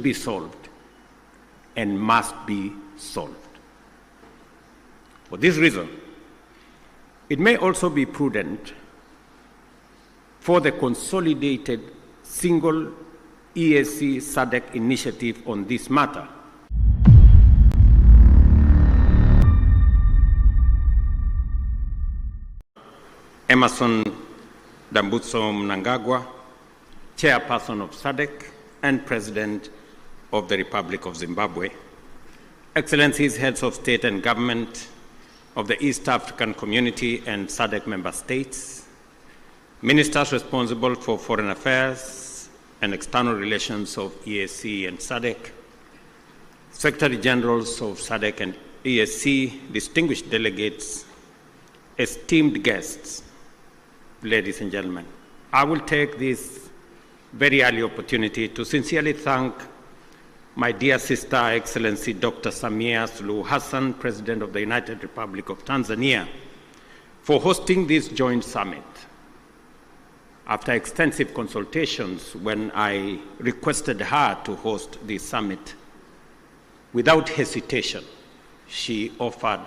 should be solved and must be solved. For this reason, it may also be prudent for the consolidated single EAC SADC initiative on this matter Emerson Dambuzo Mnangagwa, Chairperson of SADC and President of the Republic of Zimbabwe, Excellencies, Heads of State and Government of the East African Community and SADC member states, Ministers responsible for foreign affairs and external relations of EAC and SADC, Secretary Generals of SADC and EAC, distinguished delegates, esteemed guests, ladies and gentlemen, I will take this very early opportunity to sincerely thank my dear sister, Excellency Dr. Samia Suluhu Hassan, President of the United Republic of Tanzania, for hosting this joint summit. After extensive consultations, when I requested her to host this summit, without hesitation, she offered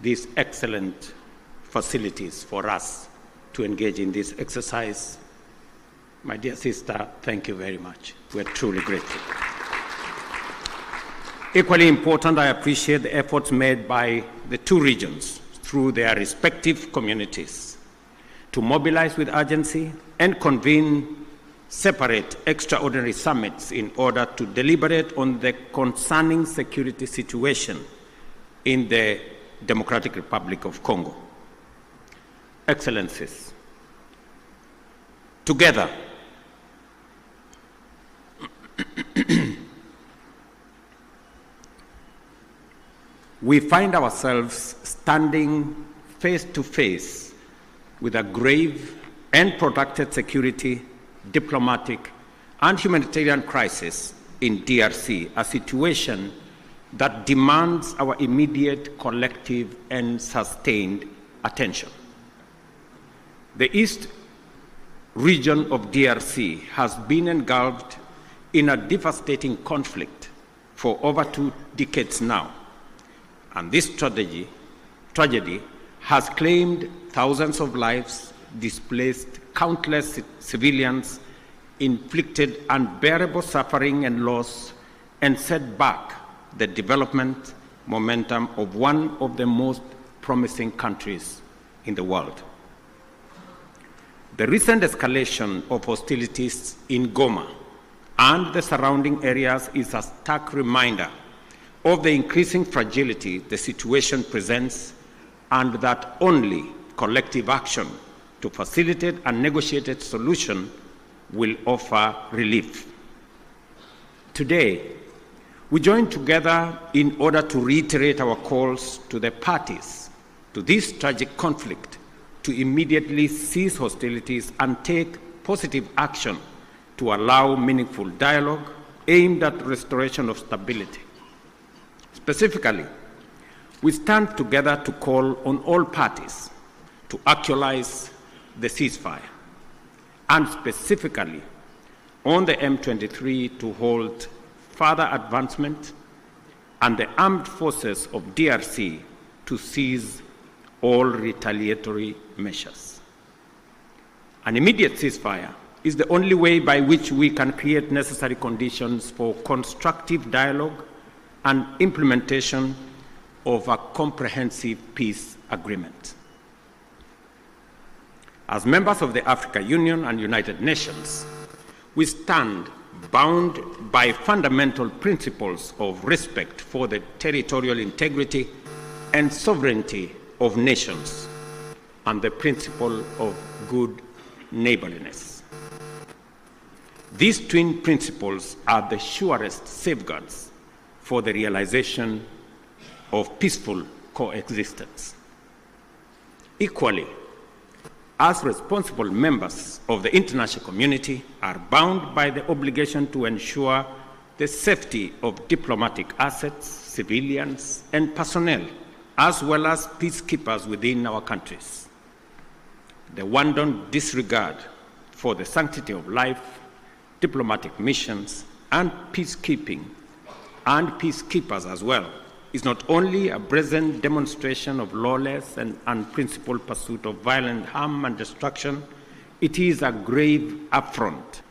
these excellent facilities for us to engage in this exercise. My dear sister, thank you very much. We're truly grateful. Equally important, I appreciate the efforts made by the two regions through their respective communities to mobilize with urgency and convene separate extraordinary summits in order to deliberate on the concerning security situation in the Democratic Republic of Congo. Excellencies, together, we find ourselves standing face to face with a grave and protracted security, diplomatic, and humanitarian crisis in DRC, a situation that demands our immediate, collective, and sustained attention. The East region of DRC has been engulfed in a devastating conflict for over 2 decades now, and this tragedy has claimed thousands of lives, displaced countless civilians, inflicted unbearable suffering and loss, and set back the development momentum of one of the most promising countries in the world. The recent escalation of hostilities in Goma and the surrounding areas is a stark reminder of the increasing fragility the situation presents, and that only collective action to facilitate a negotiated solution will offer relief. Today, we join together in order to reiterate our calls to the parties to this tragic conflict to immediately cease hostilities and take positive action to allow meaningful dialogue aimed at restoration of stability. Specifically, we stand together to call on all parties to actualize the ceasefire, and specifically on the M23 to hold further advancement and the armed forces of DRC to cease all retaliatory measures. An immediate ceasefire is the only way by which we can create necessary conditions for constructive dialogue and implementation of a comprehensive peace agreement. As members of the African Union and United Nations, we stand bound by fundamental principles of respect for the territorial integrity and sovereignty of nations and the principle of good neighborliness. These twin principles are the surest safeguards for the realization of peaceful coexistence. Equally, as responsible members of the international community are bound by the obligation to ensure the safety of diplomatic assets, civilians, and personnel, as well as peacekeepers within our countries. The wanton disregard for the sanctity of life, diplomatic missions, and peacekeeping and peacekeepers as well is not only a brazen demonstration of lawless and unprincipled pursuit of violent harm and destruction, it is a grave affront.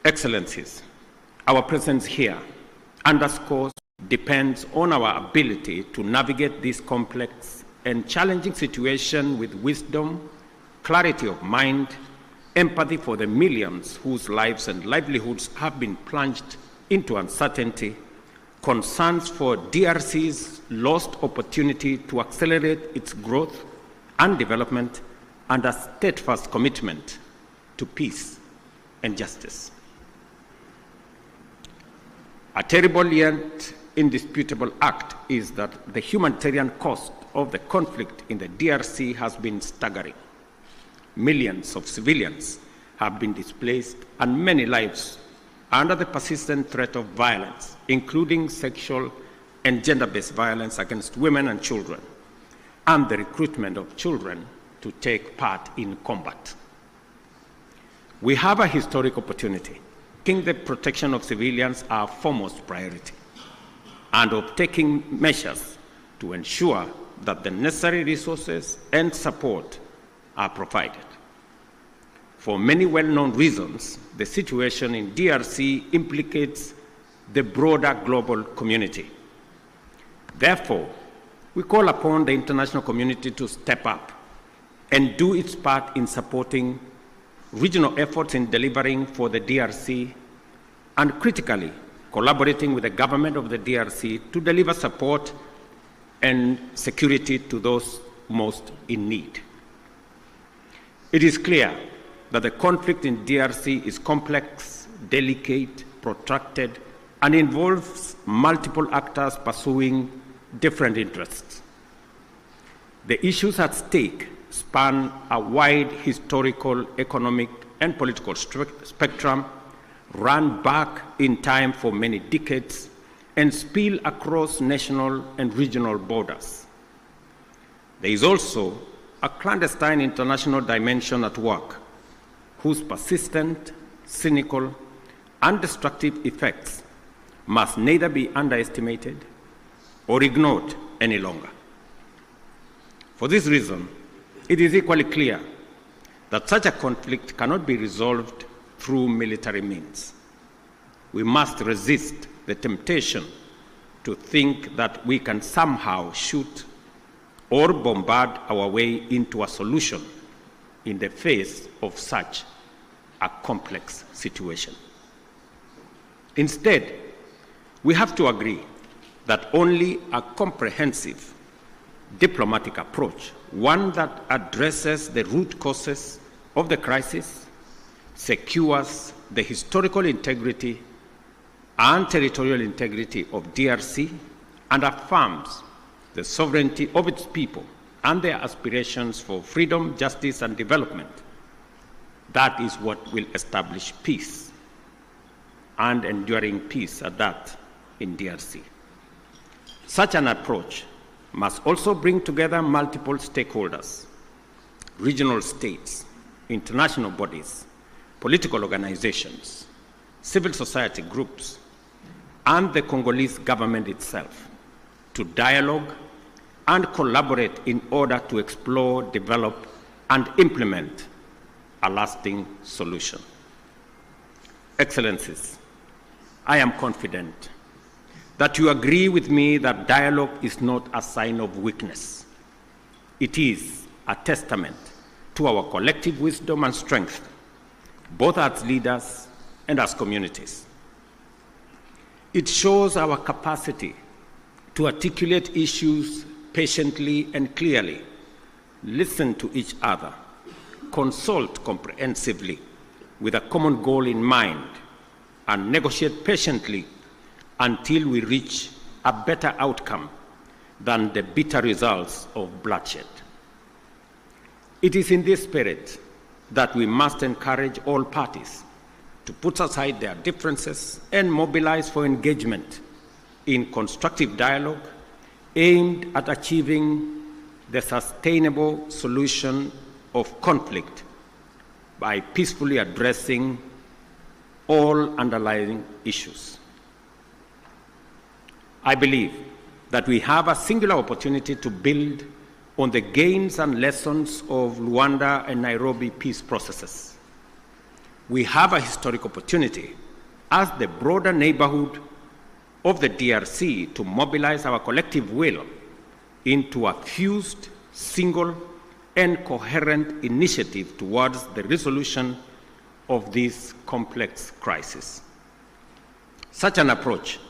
Excellencies, our presence here underscores depends on our ability to navigate this complex and challenging situation with wisdom, clarity of mind, empathy for the millions whose lives and livelihoods have been plunged into uncertainty, concerns for DRC's lost opportunity to accelerate its growth and development, and a steadfast commitment to peace and justice. A terrible yet indisputable act is that the humanitarian cost of the conflict in the DRC has been staggering. Millions of civilians have been displaced and many lives under the persistent threat of violence, including sexual and gender-based violence against women and children, and the recruitment of children to take part in combat. We have a historic opportunity, making the protection of civilians our foremost priority, and of taking measures to ensure that the necessary resources and support are provided. For many well-known reasons, the situation in DRC implicates the broader global community. Therefore, we call upon the international community to step up and do its part in supporting regional efforts in delivering for the DRC, and critically collaborating with the government of the DRC to deliver support and security to those most in need. It is clear that the conflict in DRC is complex, delicate, protracted, and involves multiple actors pursuing different interests. The issues at stake span a wide historical, economic, and political spectrum, run back in time for many decades, and spill across national and regional borders. There is also a clandestine international dimension at work, whose persistent, cynical, and destructive effects must neither be underestimated or ignored any longer. For this reason, it is equally clear that such a conflict cannot be resolved through military means. We must resist the temptation to think that we can somehow shoot or bombard our way into a solution in the face of such a complex situation. Instead, we have to agree that only a comprehensive diplomatic approach, one that addresses the root causes of the crisis, secures the historical integrity and territorial integrity of DRC, and affirms the sovereignty of its people and their aspirations for freedom, justice, and development. That is what will establish peace, and enduring peace at that, in DRC. Such an approach must also bring together multiple stakeholders, regional states, international bodies, political organizations, civil society groups, and the Congolese government itself to dialogue and collaborate in order to explore, develop, and implement a lasting solution. Excellencies, I am confident that you agree with me that dialogue is not a sign of weakness. It is a testament to our collective wisdom and strength, both as leaders and as communities. It shows our capacity to articulate issues patiently and clearly, listen to each other, consult comprehensively with a common goal in mind, and negotiate patiently until we reach a better outcome than the bitter results of bloodshed. It is in this spirit that we must encourage all parties to put aside their differences and mobilize for engagement in constructive dialogue aimed at achieving the sustainable solution of conflict by peacefully addressing all underlying issues. I believe that we have a singular opportunity to build on the gains and lessons of Luanda and Nairobi peace processes. We have a historic opportunity as the broader neighborhood of the DRC to mobilize our collective will into a fused, single, and coherent initiative towards the resolution of this complex crisis. Such an approach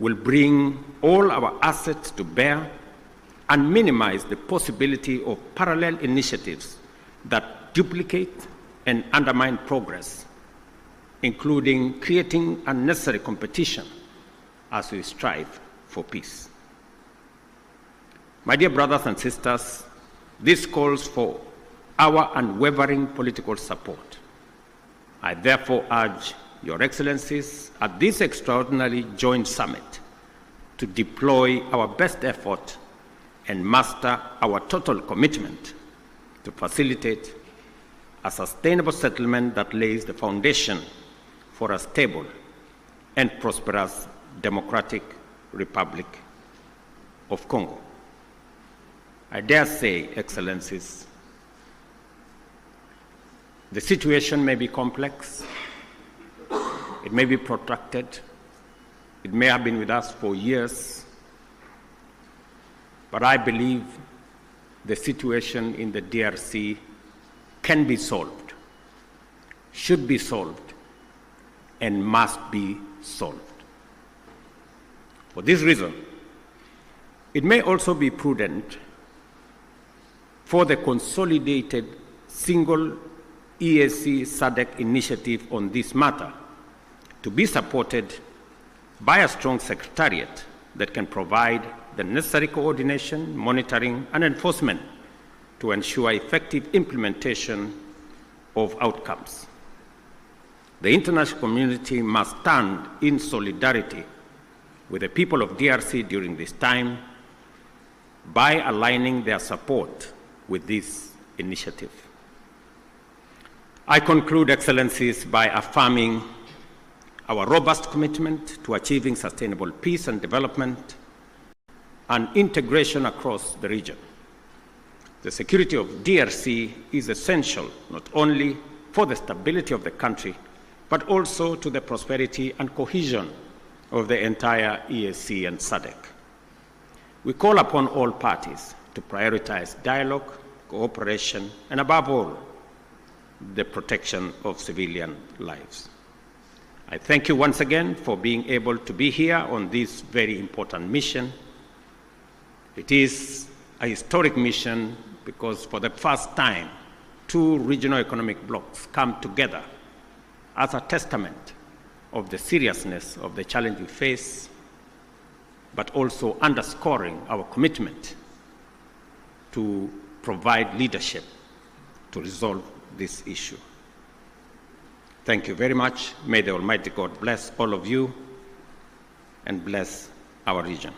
will bring all our assets to bear and minimize the possibility of parallel initiatives that duplicate and undermine progress, including creating unnecessary competition as we strive for peace. My dear brothers and sisters, this calls for our unwavering political support. I therefore urge Your Excellencies at this extraordinary joint summit to deploy our best effort and muster our total commitment to facilitate a sustainable settlement that lays the foundation for a stable and prosperous democratic Republic of Congo. I dare say, Excellencies, the situation may be complex, it may be protracted, it may have been with us for years, but I believe the situation in the DRC can be solved, should be solved, and must be solved. For this reason, it may also be prudent for the consolidated single EAC SADC initiative on this matter to be supported by a strong secretariat that can provide the necessary coordination, monitoring, and enforcement to ensure effective implementation of outcomes. The international community must stand in solidarity with the people of DRC during this time by aligning their support with this initiative. I conclude, Excellencies, by affirming our robust commitment to achieving sustainable peace and development and integration across the region. The security of DRC is essential not only for the stability of the country, but also to the prosperity and cohesion of the entire EAC and SADC. We call upon all parties to prioritize dialogue, cooperation, and above all, the protection of civilian lives. I thank you once again for being able to be here on this very important mission. It is a historic mission because for the first time, two regional economic blocs come together as a testament of the seriousness of the challenge we face, but also underscoring our commitment to provide leadership to resolve this issue. Thank you very much. May the Almighty God bless all of you and bless our region.